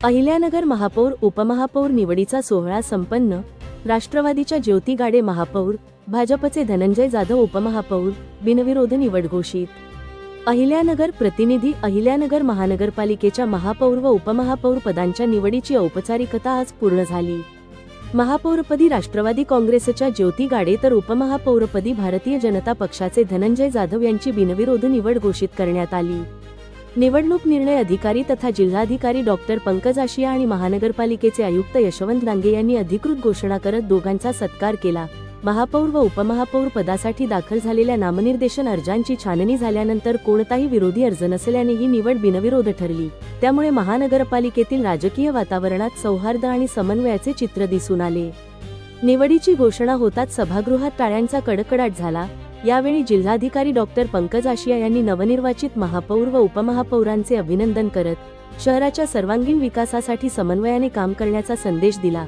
अहिल्यानगर महापौर उपमहापौर निवडीचा सोहळा संपन्न। राष्ट्रवादीच्या ज्योती गाडे महापौर, भाजपचे धनंजय जाधव उपमहापौर, बिनविरोध निवड घोषित। अहिल्यानगर प्रतिनिधी अहिल्यानगर महानगरपालिकेच्या महापौर व उपमहापौर पदांच्या निवडीची औपचारिकता आज पूर्ण झाली। महापौरपदी राष्ट्रवादी काँग्रेसच्या ज्योती गाडे तर उपमहापौरपदी भारतीय जनता पक्षाचे धनंजय जाधव यांची बिनविरोध निवड घोषित करण्यात आली। निवडणूक निर्णय अधिकारी तथा जिल्हाधिकारी डॉक्टर पंकज आशिया आणि महानगरपालिकेचे आयुक्त यशवंत डांगे यांनी अधिकृत घोषणा करत दोघांचा सत्कार केला। महापौर व उपमहापौर पदासाठी दाखल झालेल्या नामनिर्देशन अर्जांची छाननी झाल्यानंतर कोणताही विरोधी अर्ज नसल्याने ही निवड बिनविरोध ठरली। त्यामुळे महानगरपालिकेतील राजकीय वातावरणात सौहार्द आणि समन्वयाचे चित्र दिसून आले। निवडीची घोषणा होताच सभागृहात टाळ्यांचा कडकडाट झाला। यावेळी जिल्हाधिकारी डॉक्टर पंकज आशिया यांनी नवनिर्वाचित महापौर व उपमहापौरांचे अभिनंदन करत शहराच्या सर्वांगीण विकासासाठी समन्वयाने काम करण्याचा संदेश दिला।